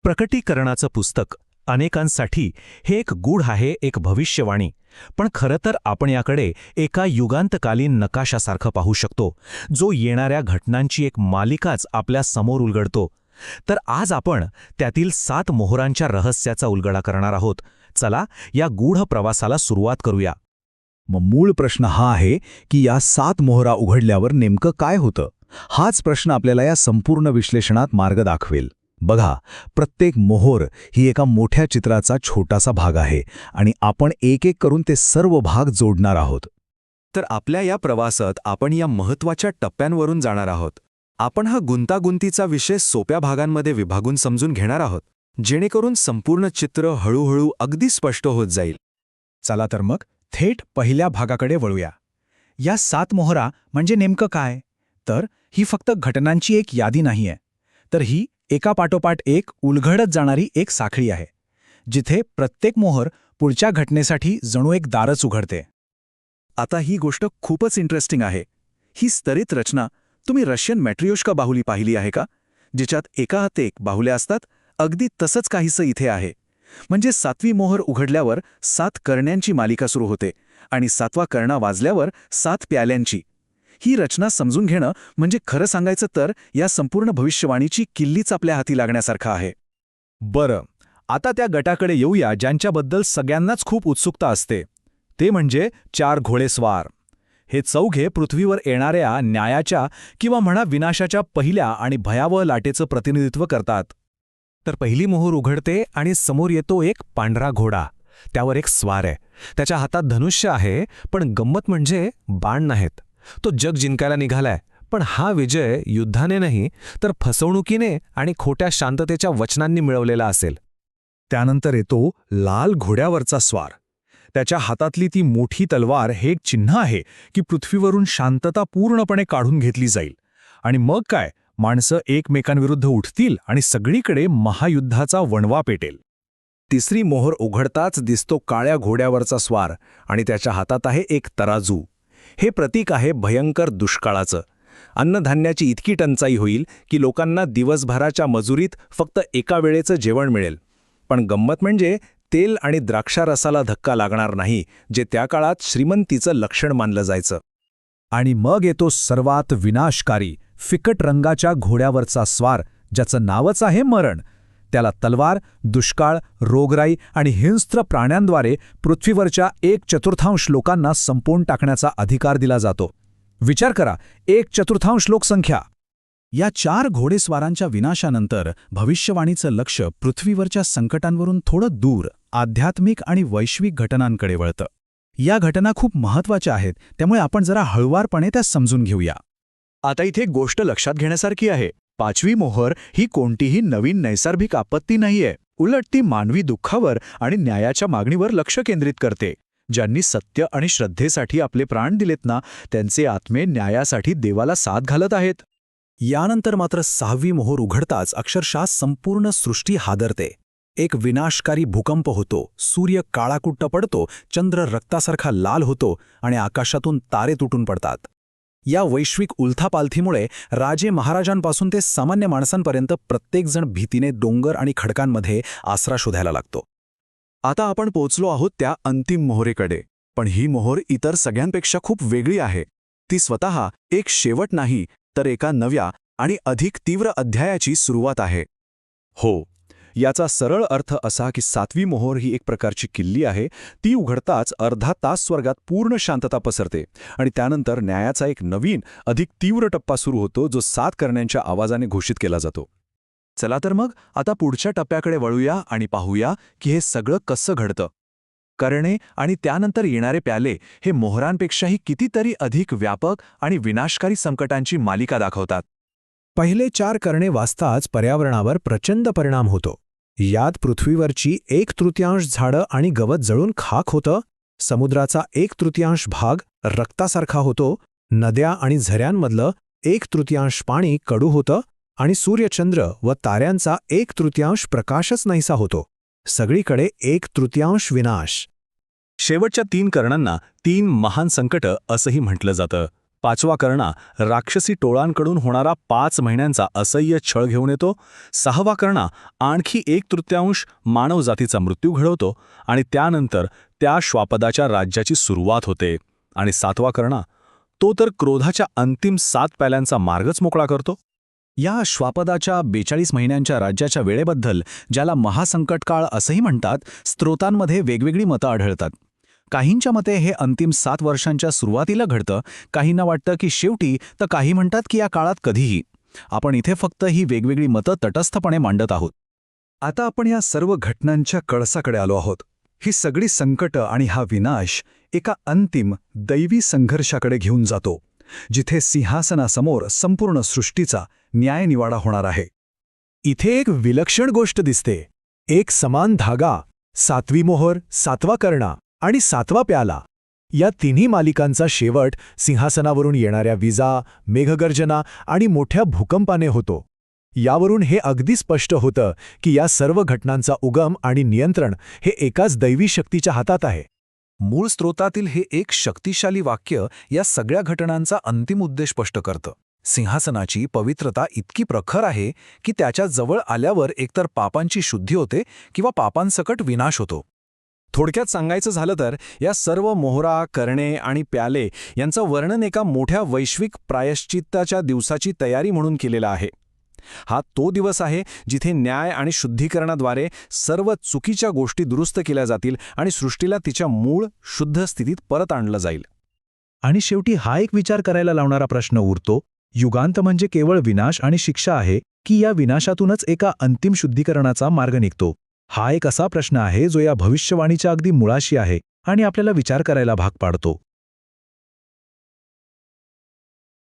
प्रकटीकरणाचं पुस्तक अनेकांसाठी हे एक गूढ आहे, एक भविष्यवाणी. पण खरं तर आपण याकडे एका युगांतकालीन नकाशासारखं पाहू शकतो, जो येणाऱ्या घटनांची एक मालिकाच आपल्या समोर उलगडतो. तर आज आपण त्यातील 7 मोहरांच्या रहस्याचा उलगडा करणार आहोत. चला या गूढ प्रवासाला सुरुवात करूया. मग मूळ प्रश्न हा आहे की या 7 मोहरा उघडल्यावर नेमकं काय होतं. हाच प्रश्न आपल्याला या संपूर्ण विश्लेषणात मार्ग दाखवेल. बघा, प्रत्येक मोहोर ही एका मोठ्या चित्राचा छोटासा भाग आहे आणि आपण एक एक करून ते सर्व भाग जोडणार आहोत. तर आपल्या या प्रवासात आपण या महत्त्वाच्या टप्प्यांवरून जाणार आहोत. आपण हा गुंतागुंतीचा विषय सोप्या भागांमध्ये विभागून समजून घेणार आहोत, जेणेकरून संपूर्ण चित्र हळूहळू अगदी स्पष्ट होत जाईल. चला तर मग थेट पहिल्या भागाकडे वळूया. या 7 मोहरा म्हणजे नेमकं काय? तर ही फक्त घटनांची एक यादी नाहीये, तर ही एकापाठोपाठ एक उलगडत जाणारी एक साखळी आहे, जिथे प्रत्येक मोहर पुढच्या घटनेसाठी जणू एक दारच उघडते. आता ही गोष्ट खूपच इंटरेस्टिंग आहे. ही स्तरित रचना तुम्ही रशियन मॅट्रियोश्का बाहुली पाहिली आहे का, जिच्यात एका हात एक बाहुल्या असतात? अगदी तसंच काहीसं इथे आहे. म्हणजे 7वी मोहर उघडल्यावर 7 करण्यांची मालिका सुरू होते आणि 7वा करणा वाजल्यावर 7 प्याल्यांची. ही रचना समजून घेणं म्हणजे खरं सांगायचं तर या संपूर्ण भविष्यवाणीची किल्लीच आपल्या हाती लागण्यासारखं आहे. बरं, आता त्या गटाकडे येऊया ज्यांच्याबद्दल सगळ्यांनाच खूप उत्सुकता असते. ते म्हणजे 4 घोडेस्वार. हे चौघे पृथ्वीवर येणाऱ्या न्यायाच्या किंवा म्हणा विनाशाच्या पहिल्या आणि भयावह लाटेचं प्रतिनिधित्व करतात. तर पहिली मोहर उघडते आणि समोर येतो एक पांढरा घोडा. त्यावर एक स्वार आहे. त्याच्या हातात धनुष्य आहे, पण गंमत म्हणजे बाण नाहीत. तो जग जिंकायला निघालाय, पण हा विजय युद्धाने नाही तर फसवणुकीने आणि खोट्या शांततेच्या वचनांनी मिळवलेला असेल. त्यानंतर येतो लाल घोड्यावरचा स्वार. त्याच्या हातातली ती मोठी तलवार हे एक चिन्ह आहे की पृथ्वीवरून शांतता पूर्णपणे काढून घेतली जाईल. आणि मग काय, माणसं एकमेकांविरुद्ध उठतील आणि सगळीकडे महायुद्धाचा वणवा पेटेल. तिसरी मोहर उघडताच दिसतो काळ्या घोड्यावरचा स्वार आणि त्याच्या हातात आहे एक तराजू. हे प्रतीक आहे भयंकर दुष्काळाचं. अन्नधान्याची इतकी टंचाई होईल की लोकांना दिवसभराच्या मजुरीत फक्त एका वेळेचं जेवण मिळेल. पण गंमत म्हणजे तेल आणि द्राक्षारसाला धक्का लागणार नाही, जे त्या काळात श्रीमंतीचं लक्षण मानलं जायचं. आणि मग येतो सर्वात विनाशकारी फिकट रंगाच्या घोड्यावरचा स्वार, ज्याचं नावच आहे मरण. त्याला तलवार, दुष्काळ, रोगराई आणि हिंस्त्र प्राण्यांद्वारे पृथ्वीवरच्या 1/4 लोकांना संपवून टाकण्याचा अधिकार दिला जातो. विचार करा, 1/4 लोकसंख्या. या 4 घोडेस्वारांच्या विनाशानंतर भविष्यवाणीचं लक्ष पृथ्वीवरच्या संकटांवरून थोडं दूर आध्यात्मिक आणि वैश्विक घटनांकडे वळतं. या घटना खूप महत्त्वाच्या आहेत, त्यामुळे आपण जरा हळुवारपणे त्या समजून घेऊया. आता इथे गोष्ट लक्षात घेण्यासारखी आहे. 5वी मोहर ही कोणतीही नवीन नैसर्गिक आपत्ती नाहीये. उलट ती मानवी दुःखावर आणि न्यायाच्या मागणीवर लक्ष केंद्रित करते. ज्यांनी सत्य आणि श्रद्धेसाठी आपले प्राण दिलेत ना, त्यांचे आत्मे न्यायासाठी देवाला साथ घालत आहेत. यानंतर मात्र 6वी मोहर उघडताच अक्षरशः संपूर्ण सृष्टी हादरते. एक विनाशकारी भूकंप होतो, सूर्य काळाकुट्ट पडतो, चंद्र रक्तासारखा लाल होतो आणि आकाशातून तारे तुटून पडतात. या वैश्विक उलथापालथीमुळे राजे महाराजांपासून ते सामान्य माणसांपर्यंत प्रत्येकजण भीतीने डोंगर आणि खडकांमध्ये आसरा शोधायला लागतो. आता आपण पोहोचलो आहोत त्या अंतिम मोहरेकडे. पण ही मोहर इतर सगळ्यांपेक्षा खूप वेगळी आहे. ती स्वतः एक शेवट नाही, तर एका नव्या आणि अधिक तीव्र अध्यायाची सुरुवात आहे. हो, याचा सरळ अर्थ असा की 7वी मोहर ही एक प्रकारची किल्ली आहे. ती उघडताच अर्धा तास स्वर्गात पूर्ण शांतता पसरते आणि त्यानंतर न्यायाचा एक नवीन, अधिक तीव्र टप्पा सुरू होतो, जो 7 करण्यांच्या आवाजाने घोषित केला जातो. चला तर मग आता पुढच्या टप्प्याकडे वळूया आणि पाहूया की हे सगळं कसं घडतं. करणे आणि त्यानंतर येणारे प्याले हे मोहरांपेक्षाही कितीतरी अधिक व्यापक आणि विनाशकारी संकटांची मालिका दाखवतात. पहिले 4 करणे वाचताच पर्यावरणावर प्रचंड परिणाम होतो. यात पृथ्वीवरची 1/3 झाडं आणि गवत जळून खाक होतं. समुद्राचा 1/3 भाग रक्तासारखा होतो. नद्या आणि झऱ्यांमधलं 1/3 पाणी कडू होतं आणि सूर्यचंद्र व ताऱ्यांचा 1/3 प्रकाशच नाहीसा होतो. सगळीकडे 1/3 विनाश. शेवटच्या 3 करणांना 3 महान संकटं असंही म्हटलं जातं. 5वा कर्णा राक्षसी टोळांकडून होणारा 5 महिन्यांचा असह्य छळ घेऊन येतो. 6वा कर्णा आणखी 1/3 मानवजातीचा मृत्यू घडवतो आणि त्यानंतर त्या श्वापदाच्या राज्याची सुरुवात होते. आणि 7वा कर्णा तो तर क्रोधाच्या अंतिम 7 प्याल्यांचा मार्गच मोकळा करतो. या श्वापदाच्या 42 महिन्यांच्या राज्याच्या वेळेबद्दल, ज्याला महासंकटकाळ असंही म्हणतात, स्त्रोतांमध्ये वेगवेगळी मतं आढळतात. काहींच्या मते हे अंतिम 7 वर्षांच्या सुरुवातीला घडतं, काहींना वाटतं की शेवटी, तर काही म्हणतात की या काळात कधीही. आपण इथे फक्त ही वेगवेगळी मतं तटस्थपणे मांडत आहोत. आता आपण या सर्व घटनांच्या कळसाकडे आलो आहोत. ही सगळी संकटं आणि हा विनाश एका अंतिम दैवी संघर्षाकडे घेऊन जातो, जिथे सिंहासनासमोर संपूर्ण सृष्टीचा न्यायनिवाडा होणार आहे. इथे एक विलक्षण गोष्ट दिसते. एक समान धागा, 7वी मोहर, 7वा कर्णा आणि 7वा प्याला. या तिन्ही मालिकांचा शेवट सिंहासनावरून येणाऱ्या विजा, मेघगर्जना आणि मोठ्या भूकंपाने होतो. यावरून हे अगदी स्पष्ट होतं की या सर्व घटनांचा उगम आणि नियंत्रण हे एकाच दैवी शक्तीच्या हातात आहे. मूळ स्रोतातील हे एक शक्तिशाली वाक्य या सगळ्या घटनांचा अंतिम उद्देश स्पष्ट करतं. सिंहासनाची पवित्रता इतकी प्रखर आहे की त्याच्या जवळ आल्यावर एकतर पापांची शुद्धी होते किंवा पापांसकट विनाश होतो. थोडक्यात सांगायचं झालं तर या सर्व मोहरा, कर्णे आणि प्याले यांचं वर्णन एका मोठ्या वैश्विक प्रायश्चित्ताच्या दिवसाची तयारी म्हणून केलेलं आहे. हा तो दिवस आहे जिथे न्याय आणि शुद्धीकरणाद्वारे सर्व चुकीच्या गोष्टी दुरुस्त केल्या जातील आणि सृष्टीला तिच्या मूळ शुद्ध स्थितीत परत आणलं जाईल. आणि शेवटी हा एक विचार करायला लावणारा प्रश्न उरतो, युगांत म्हणजे केवळ विनाश आणि शिक्षा आहे की या विनाशातूनच एका अंतिम शुद्धीकरणाचा मार्ग निघतो? हा एक असा प्रश्न आहे जो या भविष्यवाणीच्या अगदी मुळाशी आहे आणि आपल्याला विचार करायला भाग पाडतो.